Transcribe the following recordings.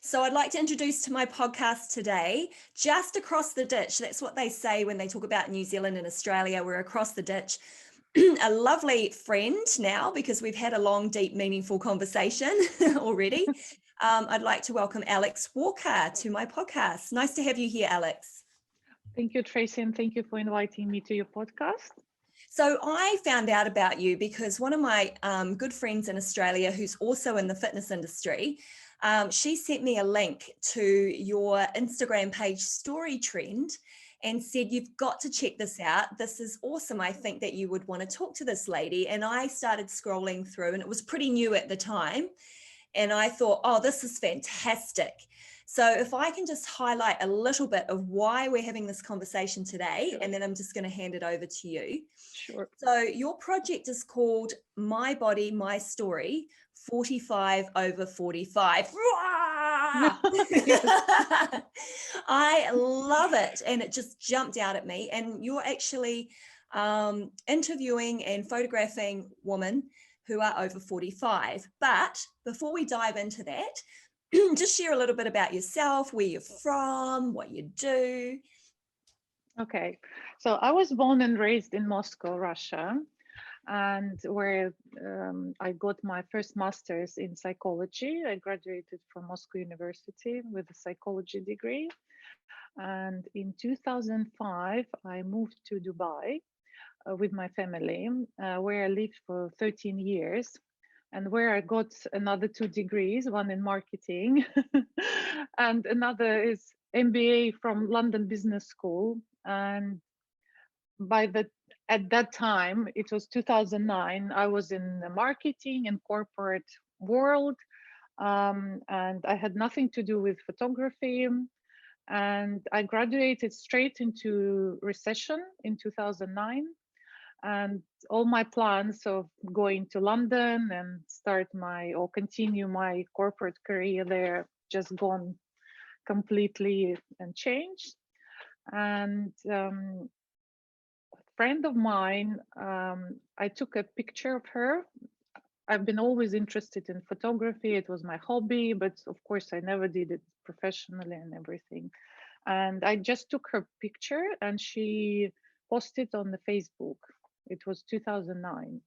So I'd like to introduce to my podcast today, just across the ditch. That's what they say when they talk about New Zealand and Australia. We're across the ditch. A lovely friend now, because we've had a long, deep, meaningful conversation already. I'd like to welcome Aleksandra Walker to my podcast. Nice to have you here, Aleks. Thank you, Tracy, and thank you for inviting me to your podcast. So I found out about you because one of my good friends in Australia, who's also in the fitness industry, she sent me a link to your Instagram page story trend and said, you've got to check this out. This is awesome. I think that you would want to talk to this lady. And I started scrolling through, and it was pretty new at the time. And I thought, oh, this is fantastic. So if I can just highlight a little bit of why we're having this conversation today, Sure. and then I'm just going to hand it over to you. Sure. So your project is called My Body.My Story, 45 over 45. I love it. And it just jumped out at me. And you're actually interviewing and photographing women who are over 45. But before we dive into that, just share a little bit about yourself, where you're from, what you do. Okay, so I was born and raised in Moscow, Russia, and where I got my first master's in psychology. I graduated from Moscow University with a psychology degree. And in 2005, I moved to Dubai with my family, where I lived for 13 years. And where I got another 2 degrees, one in marketing and another is MBA from London Business School. And at that time, it was 2009, I was in the marketing and corporate world, and I had nothing to do with photography. And I graduated straight into recession in 2009. And all my plans of going to London and continue my corporate career there just gone completely and changed. And a friend of mine, I took a picture of her. I've been always interested in photography. It was my hobby, but of course I never did it professionally and everything. And I just took her picture and she posted on the Facebook. It was 2009.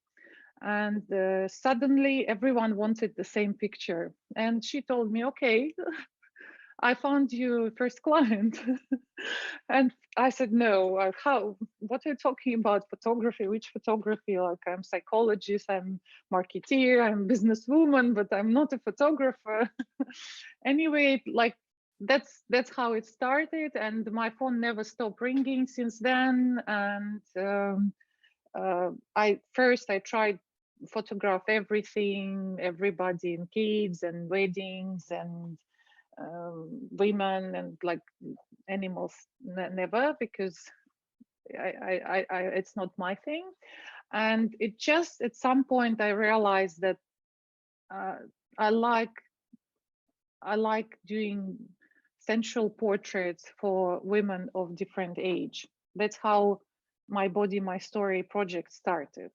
And suddenly everyone wanted the same picture. And she told me, okay, I found you first client. And I said, no, how, what are you talking about? Photography, which photography? Like, I'm psychologist, I'm marketeer, I'm businesswoman, but I'm not a photographer. Anyway, like, that's how it started. And my phone never stopped ringing since then. And I tried photograph everything, everybody, and kids and weddings and women and like animals never, because I it's not my thing. And it just at some point I realized that I like doing sensual portraits for women of different age. That's how My Body.My Story project started.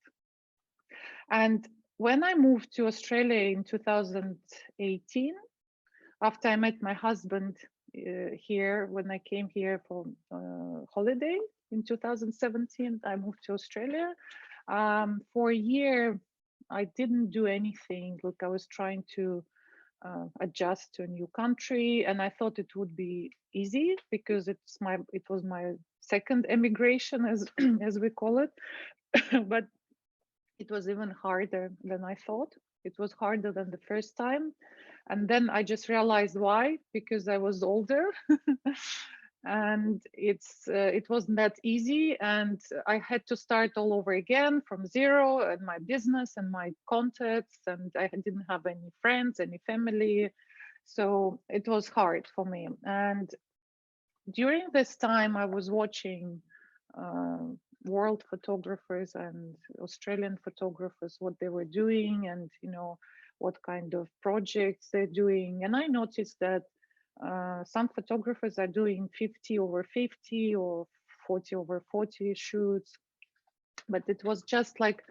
And when I moved to Australia in 2018, after I met my husband here, when I came here for holiday in 2017, I moved to Australia. For a year, I didn't do anything. Look, I was trying to adjust to a new country, and I thought it would be easy because it was my second emigration, as as we call it. But it was even harder than I thought. It was harder than the first time. And then I just realized why, because I was older. And it wasn't that easy, and I had to start all over again from zero, and my business and my contacts, and I didn't have any friends, any family, so it was hard for me. And during this time I was watching world photographers and Australian photographers, what they were doing, and what kind of projects they're doing. And I noticed that some photographers are doing 50 over 50 or 40 over 40 shoots, but it was just like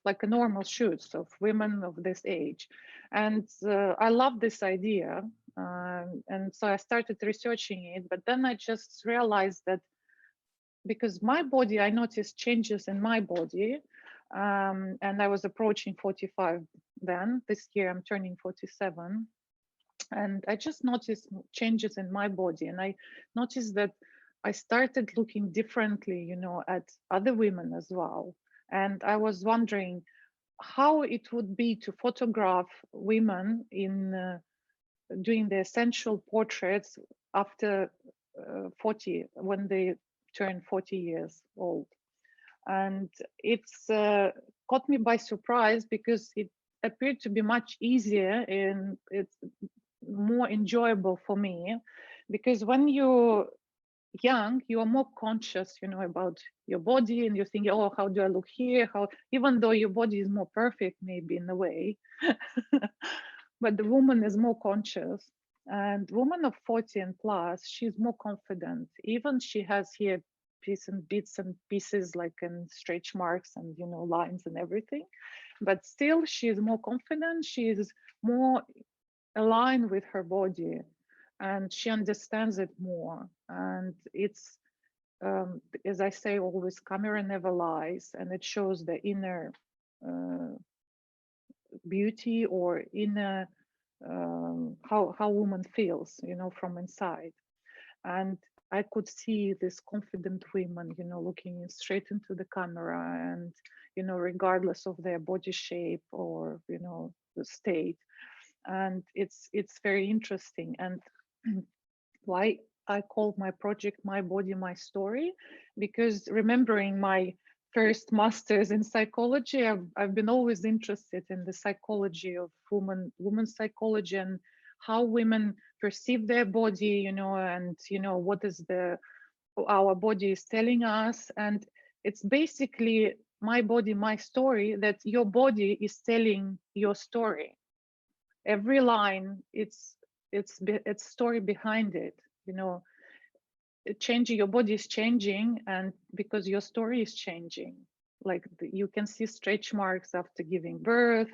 a normal shoots of women of this age. And I love this idea. And so I started researching it, but then I just realized that because my body, I noticed changes in my body, and I was approaching 45 then. This year I'm turning 47, and I just noticed changes in my body, and I noticed that I started looking differently, you know, at other women as well. And I was wondering how it would be to photograph women in doing the essential portraits after 40, when they turn 40 years old. And it's caught me by surprise because it appeared to be much easier and it's more enjoyable for me, because when you're young you are more conscious, you know, about your body, and you're thinking, oh, how do I look here, how, even though your body is more perfect maybe in a way, but the woman is more conscious. And woman of 40 and plus, she's more confident. Even she has here bits and pieces like in stretch marks and, you know, lines and everything, but still she is more confident, she is more aligned with her body, and she understands it more. And it's as I say always, camera never lies, and it shows the inner beauty or inner how woman feels, you know, from inside. And I could see this confident women, you know, looking straight into the camera, and, you know, regardless of their body shape or, you know, the state. And it's very interesting. And why I called my project My Body, My Story, because remembering my first master's in psychology, I've been always interested in the psychology of women's psychology, and how women perceive their body, you know, and, you know, what is our body is telling us. And it's basically my body, my story, that your body is telling your story. Every line, it's story behind it, you know. Changing, your body is changing, and because your story is changing, like you can see stretch marks after giving birth,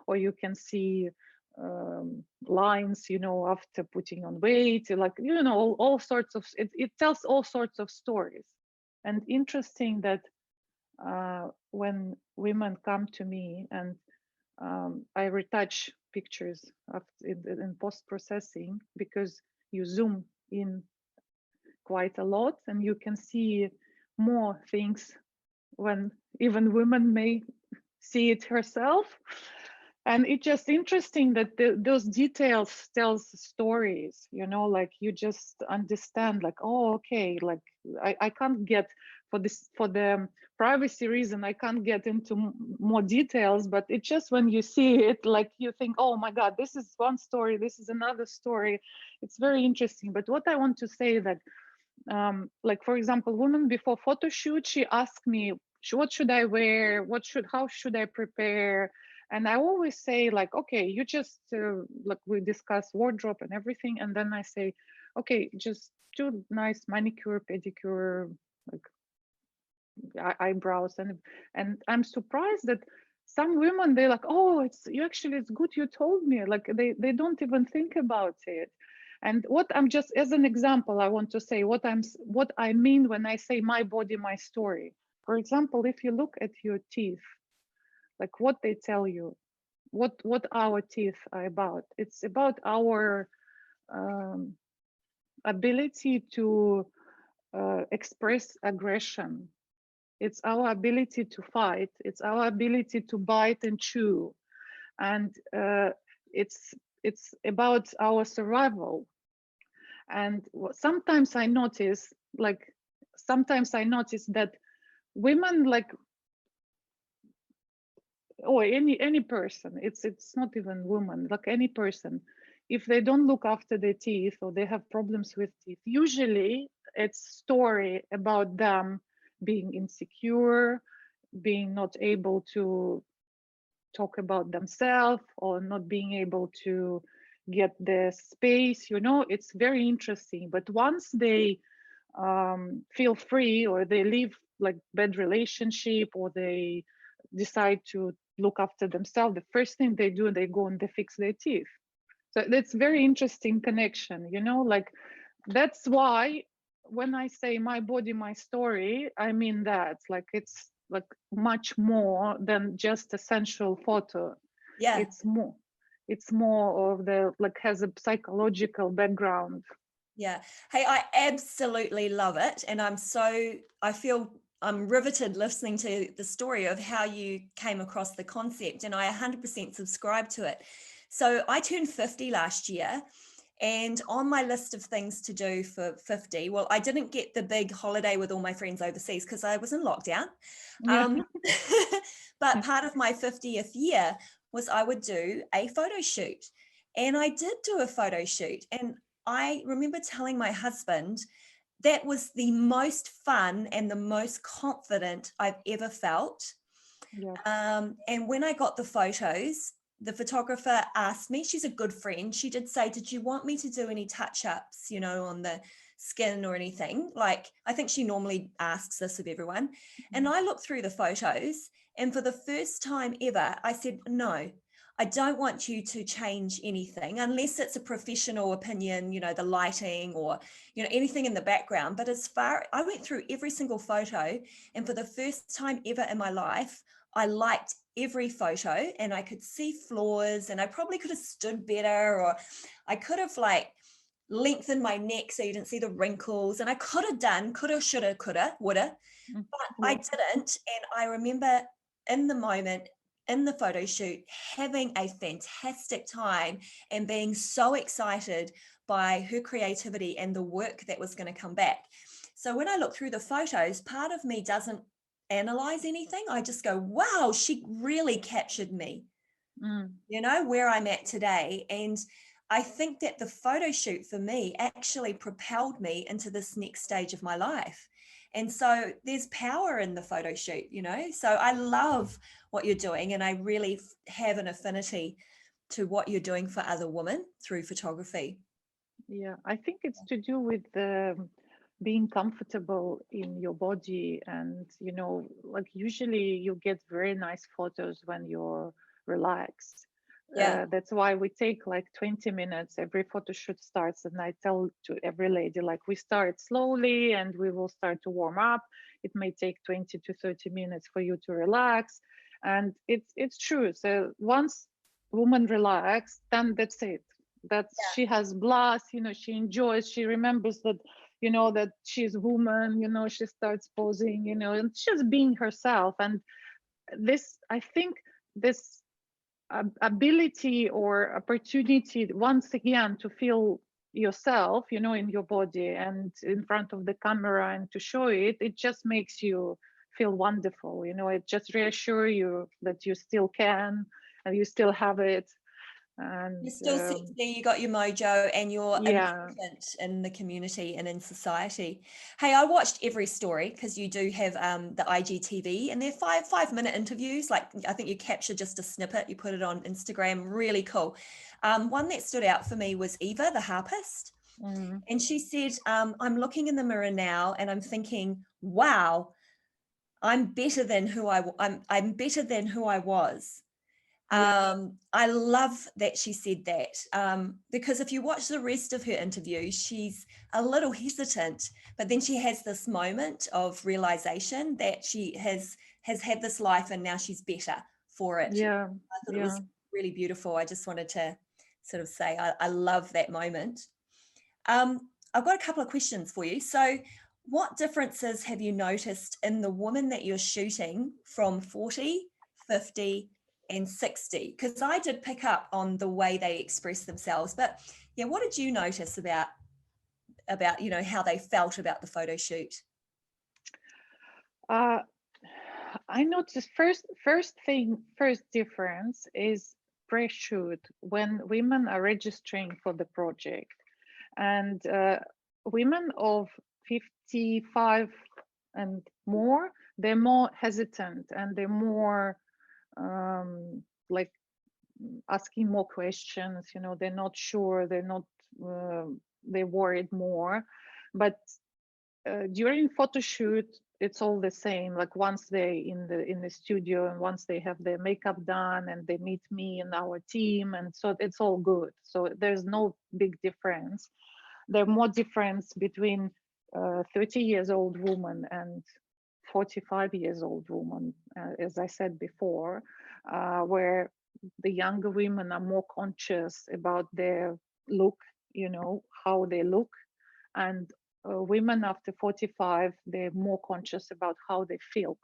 or you can see lines, you know, after putting on weight, like, you know, all sorts of, it tells all sorts of stories. And interesting that when women come to me and I retouch pictures in post-processing, because you zoom in quite a lot and you can see more things when even women may see it herself. And it's just interesting that those details tells stories, you know, like you just understand, like, oh, okay, like I can't get, for the privacy reason, I can't get into more details, but it's just when you see it, like you think, oh my God, this is one story, this is another story. It's very interesting. But what I want to say that, like, for example, woman before photo shoot, she asked me, what should I wear? How should I prepare? And I always say, like, okay, you just, like, we discuss wardrobe and everything. And then I say, okay, just do nice manicure, pedicure, like eyebrows. And I'm surprised that some women, they're like, oh, it's good you told me. Like they don't even think about it. And what I'm just, as an example, I want to say what I mean when I say my body, my story. For example, if you look at your teeth, like what they tell you, what our teeth are about. It's about our ability to express aggression. It's our ability to fight. It's our ability to bite and chew. And it's about our survival. And sometimes I notice that women, like, or any person, it's not even women, like any person, if they don't look after their teeth or they have problems with teeth, usually it's story about them being insecure, being not able to talk about themselves, or not being able to get the space, you know. It's very interesting. But once they feel free, or they leave like bad relationship, or they decide to look after themselves, the first thing they do, they go and they fix their teeth. So that's very interesting connection, like that's why when I say my body, my story, I mean that like it's like much more than just a sensual photo. Yeah. It's more of the like has a psychological background. Yeah. Hey, I absolutely love it. And I feel I'm riveted listening to the story of how you came across the concept, and I 100% subscribe to it. So I turned 50 last year, and on my list of things to do for 50, well, I didn't get the big holiday with all my friends overseas because I was in lockdown. Yeah. But part of my 50th year was I would do a photo shoot. And I did do a photo shoot. And I remember telling my husband that was the most fun and the most confident I've ever felt. Yeah. And when I got the photos, the photographer asked me, she's a good friend. She did say, did you want me to do any touch-ups, on the skin or anything? Like, I think she normally asks this of everyone. And I looked through the photos, and for the first time ever, I said, no, I don't want you to change anything unless it's a professional opinion, the lighting or, anything in the background. But I went through every single photo, and for the first time ever in my life, I liked every photo, and I could see flaws, and I probably could have stood better, or I could have like lengthened my neck so you didn't see the wrinkles, and I could have, shoulda, coulda, woulda, but I didn't. And I remember in the moment, in the photo shoot, having a fantastic time and being so excited by her creativity and the work that was going to come back. So when I look through the photos, part of me doesn't analyze anything. I just go, wow, she really captured me, where I'm at today. And I think that the photo shoot for me actually propelled me into this next stage of my life. And so there's power in the photo shoot, So I love what you're doing, and I really have an affinity to what you're doing for other women through photography. Yeah, I think it's to do with being comfortable in your body, and like usually you get very nice photos when you're relaxed. Yeah. That's why we take like 20 minutes every photo shoot starts, and I tell to every lady like we start slowly and we will start to warm up. It may take 20 to 30 minutes for you to relax, and it's true. So once woman relax, then that's it. That she has blast, she enjoys, she remembers that that she's woman, she starts posing, and she's being herself. And this, I think, this ability or opportunity once again to feel yourself, in your body and in front of the camera, and to show it just makes you feel wonderful. It just reassures you that you still can and you still have it. And You're still sexy, you got your mojo, and you're yeah. important in the community and in society. Hey, I watched every story because you do have the IGTV, and they're 5-minute interviews. Like, I think you capture just a snippet, you put it on Instagram, really cool. One that stood out for me was Eva, the harpist. And she said, I'm looking in the mirror now and I'm thinking, wow, I'm better than who I'm better than who I was. I love that she said that, because if you watch the rest of her interview, she's a little hesitant, but then she has this moment of realization that she has had this life and now she's better for it. Yeah. I thought it was really beautiful. I just wanted to sort of say I love that moment. I've got a couple of questions for you. So what differences have you noticed in the woman that you're shooting from 40, 50, and 60? Because I did pick up on the way they express themselves, but yeah, what did you notice about how they felt about the photo shoot? I noticed first difference is pre-shoot when women are registering for the project, and women of 55 and more, they're more hesitant and they're more like asking more questions. They're not sure, they're not they're worried more. But during photo shoot, it's all the same. Like once they in the studio and once they have their makeup done and they meet me and our team, and so it's all good. So there's no big difference. There's more difference between 30 years old woman and 45 years old woman, as I said before, where the younger women are more conscious about their look, you know, how they look, and women after 45, they're more conscious about how they feel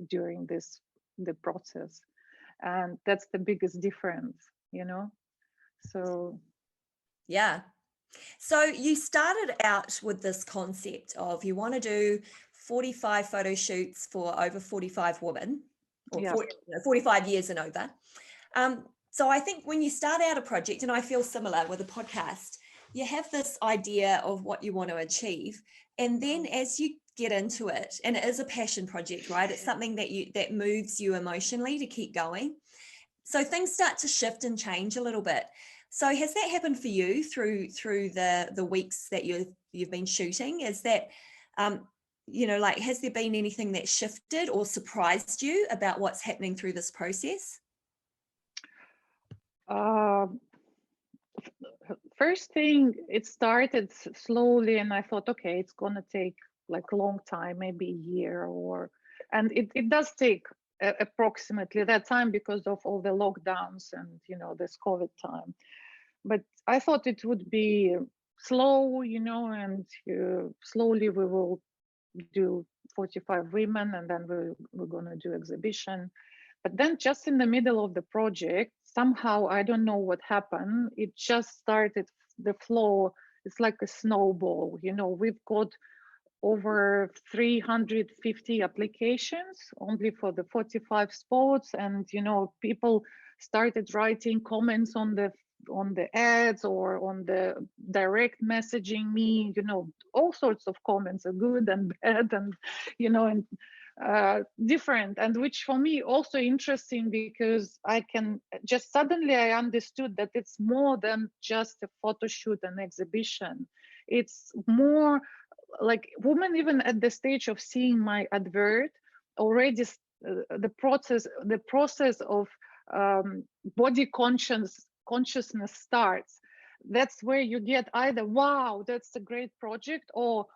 during the process, and that's the biggest difference, you know. So Yeah. So you started out with this concept of you want to do 45 photo shoots for over 45 women, or yeah. 45 years and over. So I think when you start out a project, and I feel similar with a podcast, you have this idea of what you want to achieve. And then as you get into it, and it is a passion project, right? It's something that moves you emotionally to keep going. So things start to shift and change a little bit. So has that happened for you through the weeks that you've been shooting? Is that you know, like, has there been anything that shifted or surprised you about what's happening through this process? First thing, it started slowly, and I thought, okay, it's gonna take like a long time, maybe a year, and it does take approximately that time because of all the lockdowns and, you know, this COVID time. But I thought it would be slow, you know, and slowly we will do 45 women, and then we're gonna do exhibition. But then just in the middle of the project, somehow, I don't know what happened, it just started, the flow, it's like a snowball, you know. We've got over 350 applications only for the 45 spots, and, you know, people started writing comments on the ads or on the direct messaging me, you know, all sorts of comments, are good and bad, and, you know, and different, and which for me also interesting, because I can just suddenly I understood that it's more than just a photo shoot and exhibition. It's more like women, even at the stage of seeing my advert, already the process of body consciousness starts. That's where you get either, wow, that's a great project, or,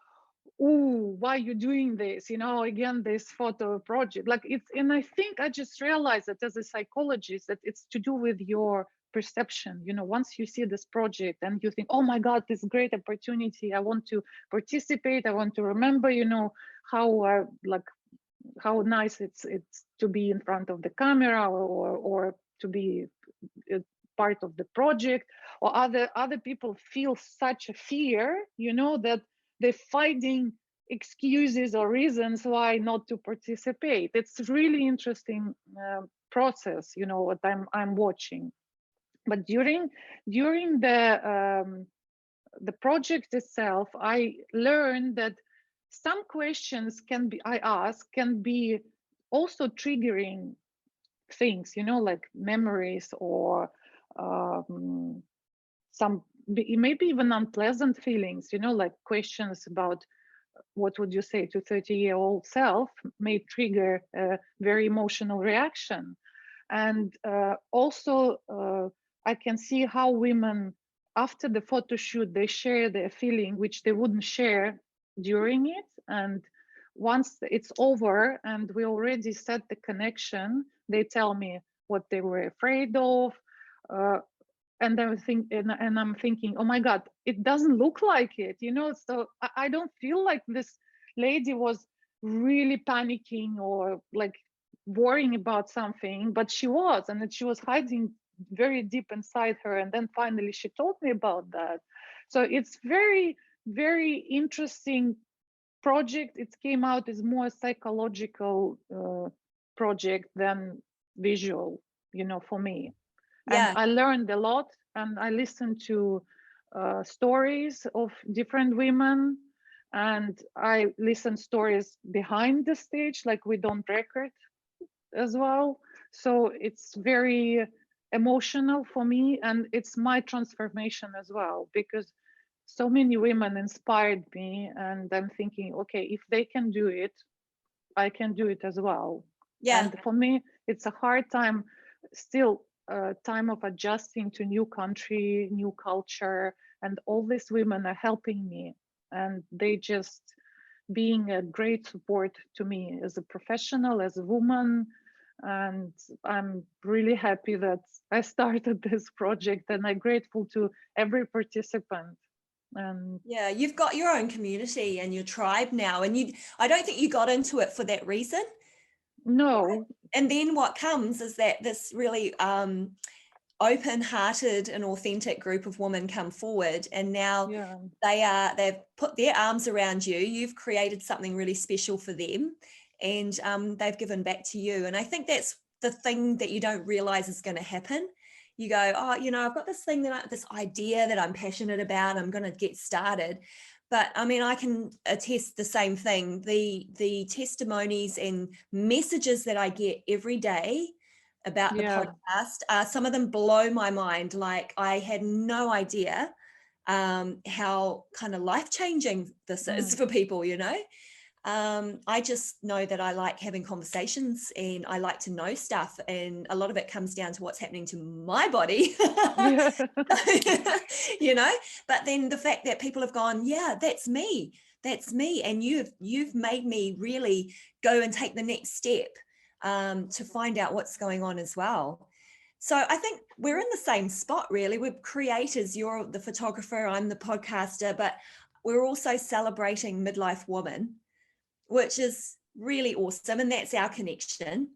ooh, why are you doing this, you know, again, this photo project. Like, it's, and I think I just realized that as a psychologist, that it's to do with your perception. You know, once you see this project and you think, oh my god, this great opportunity, I want to participate, I want to remember, you know, how like how nice it's to be in front of the camera, or to be part of the project, or other people feel such a fear, you know, that they're finding excuses or reasons why not to participate. It's really interesting process, you know, what I'm watching. But during the project itself, I learned that some questions I ask can be also triggering things, you know, like memories, or some maybe even unpleasant feelings, you know, like questions about what would you say to 30-year-old self may trigger a very emotional reaction. And also I can see how women, after the photo shoot, they share their feeling which they wouldn't share during it, and once it's over and we already set the connection, they tell me what they were afraid of, and I'm thinking, oh my god, it doesn't look like it, you know. So I don't feel like this lady was really panicking or like worrying about something, but she was, and that she was hiding very deep inside her, and then finally she told me about that. So it's very, very interesting project. It came out as more psychological project than visual, you know, for me. And Yeah. I learned a lot, and I listened to stories of different women, and I listened stories behind the stage, like we don't record as well. So it's very emotional for me, and it's my transformation as well, because so many women inspired me, and I'm thinking, okay, if they can do it, I can do it as well. Yeah. And for me, it's a hard time, still time of adjusting to new country, new culture, and all these women are helping me, and they just being a great support to me as a professional, as a woman. And I'm really happy that I started this project, and I'm grateful to every participant. And yeah, you've got your own community and your tribe now, and I don't think you got into it for that reason. no. And then what comes is that this really open-hearted and authentic group of women come forward, and now Yeah. they've put their arms around you. You've created something really special for them, and they've given back to you. And I think that's the thing that you don't realize is going to happen. You go, oh, I've got this thing this idea that I'm passionate about. I'm going to get started. But I mean, I can attest the same thing. The testimonies and messages that I get every day about the Yeah. podcast, some of them blow my mind. Like, I had no idea how kind of life-changing this is for people. I just know that I like having conversations, and I like to know stuff, and a lot of it comes down to what's happening to my body. Yeah. But then the fact that people have gone, yeah, that's me, and you've made me really go and take the next step to find out what's going on as well. So I think we're in the same spot, really. We're creators. You're the photographer, I'm the podcaster, but we're also celebrating midlife women, which is really awesome. And that's our connection.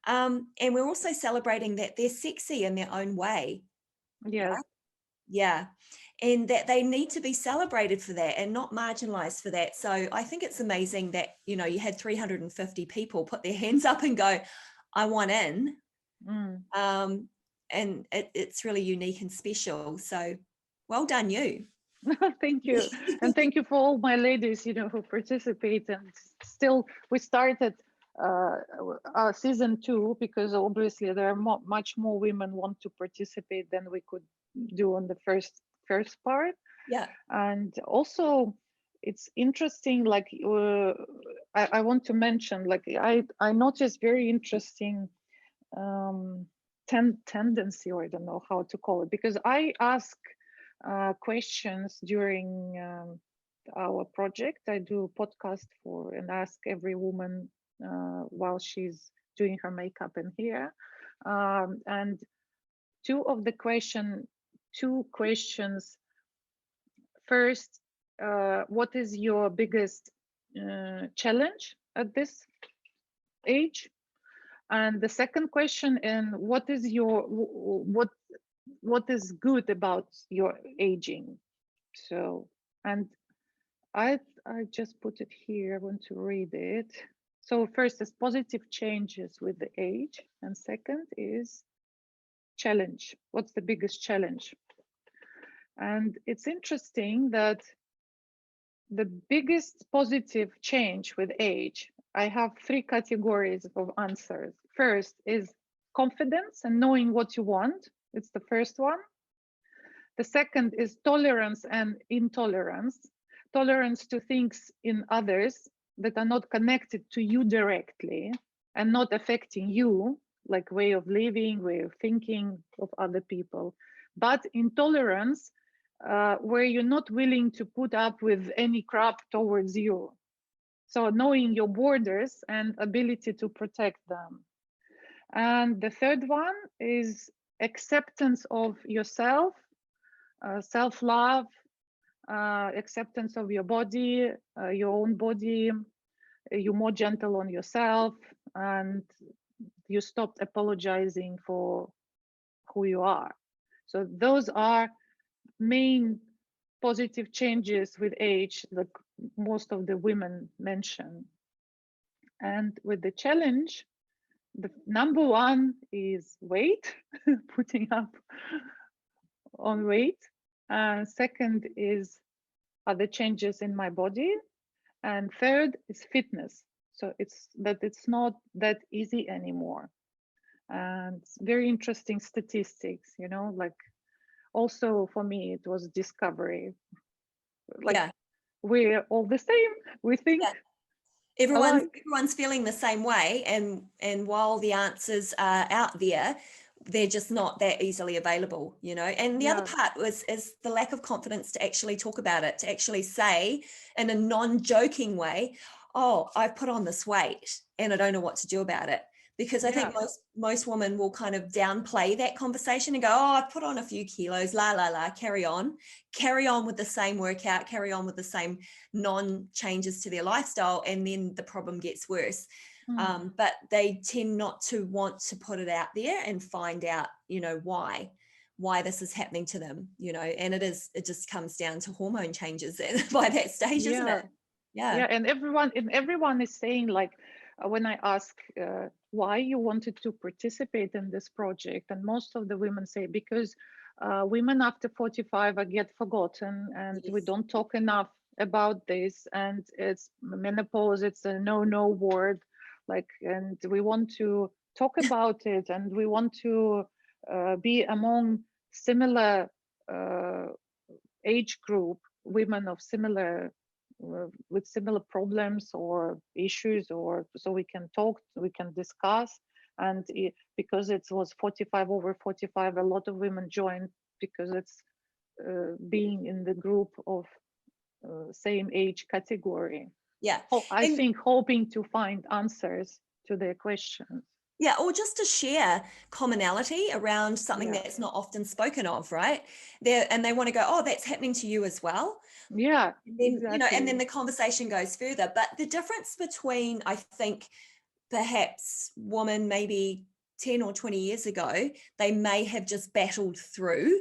And we're also celebrating that they're sexy in their own way. Yes. Right? Yeah. And that they need to be celebrated for that and not marginalized for that. So I think it's amazing that, you had 350 people put their hands up and go, I want in. And it's really unique and special. So well done, you. Thank you. And thank you for all my ladies, who participate. And still, we started season 2 because obviously there are much more women want to participate than we could do on the first part. Yeah. And also, it's interesting, like I want to mention, like I noticed very interesting tendency, or I don't know how to call it, because I ask questions during our project. I do a podcast and ask every woman while she's doing her makeup and hair. And two questions. First, what is your biggest challenge at this age? And the second question, and what is what is good about your aging? So, and I just put it here. I want to read it. So first is positive changes with the age, and second is challenge. What's the biggest challenge? And it's interesting that the biggest positive change with age, I have 3 categories of answers. First is confidence and knowing what you want. It's the first one. The second is tolerance and intolerance. Tolerance to things in others that are not connected to you directly and not affecting you, like way of living, way of thinking of other people. But intolerance, where you're not willing to put up with any crap towards you. So knowing your borders and ability to protect them. And the third one is acceptance of yourself, self-love, acceptance of your body, your own body. You're more gentle on yourself, and you stopped apologizing for who you are. So those are main positive changes with age that most of the women mention. And with the challenge, the number one is weight, putting up on weight. Second is other changes in my body. And third is fitness. So it's not that easy anymore. And it's very interesting statistics, like also for me, it was discovery. Like, yeah. we're all the same, we think. Yeah. Everyone's feeling the same way, and while the answers are out there, they're just not that easily available, you know. And the other Yeah, part is the lack of confidence to actually talk about it, to actually say in a non-joking way, oh, I've put on this weight and I don't know what to do about it. Because I yeah, think most women will kind of downplay that conversation and go, oh, I've put on a few kilos, la la la, carry on with the same workout, carry on with the same non-changes to their lifestyle, and then the problem gets worse. But they tend not to want to put it out there and find out, you know, why this is happening to them, you know. And it just comes down to hormone changes by that stage, isn't yeah, it? Yeah. yeah. And everyone is saying, like, when I ask why you wanted to participate in this project, and most of the women say because women after 45 get forgotten, and we Yes. don't talk enough about this, and it's menopause, it's a no word, like, and we want to talk about it, and we want to be among similar uh, age group, women of similar with similar problems or issues, or so we can talk, we can discuss. And because it was 45 over 45, a lot of women joined because it's being in the group of same age category. Yeah. I And think hoping to find answers to their questions. yeah, or just to share commonality around something Yeah, that's not often spoken of, right? And they want to go, oh, that's happening to you as well. yeah, And then, you know, and then exactly. the conversation goes further. But the difference between, I think, perhaps women maybe 10 or 20 years ago, they may have just battled through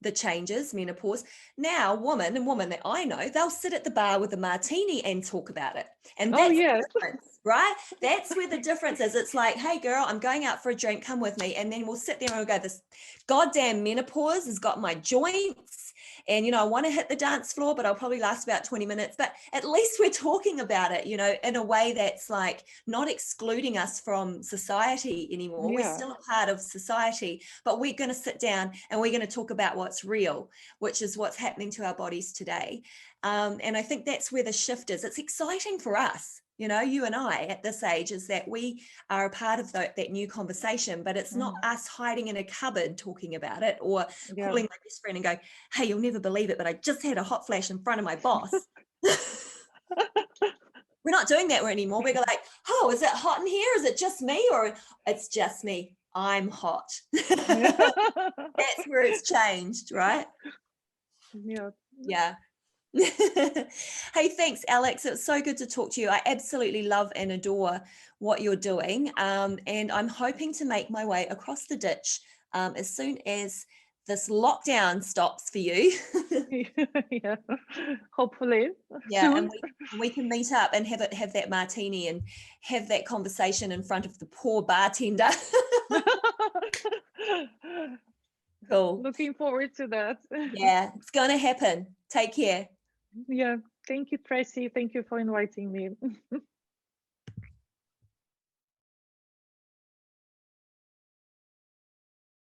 the changes, menopause. Now, women that I know, they'll sit at the bar with a martini and talk about it. And Oh that's the yes. difference, right? That's where the difference is. It's like, hey, girl, I'm going out for a drink. Come with me. And then we'll sit there and we'll go, this goddamn menopause has got my joints. And, you know, I want to hit the dance floor, but I'll probably last about 20 minutes. But at least we're talking about it, you know, in a way that's like not excluding us from society anymore. We're Yeah. still a part of society, but we're going to sit down and we're going to talk about what's real, which is what's happening to our bodies today. And I think that's where the shift is. It's exciting for us, you know, you and I at this age, is that we are a part of that new conversation, but it's not us hiding in a cupboard talking about it, or Yeah. calling my best friend and go, hey, you'll never believe it, but I just had a hot flash in front of my boss. We're not doing that anymore. We're like, oh, is it hot in here? Is it just me? Or it's just me. I'm hot. That's where it's changed, right? Yeah. Yeah. Hey, thanks, Aleks. It was so good to talk to you. I absolutely love and adore what you're doing. And I'm hoping to make my way across the ditch as soon as this lockdown stops for you. Yeah. Hopefully Yeah, and soon. we can meet up and have that martini and have that conversation in front of the poor bartender. Cool. Looking forward to that. Yeah, it's going to happen. Take care. Yeah. Thank you, Tracy. Thank you for inviting me.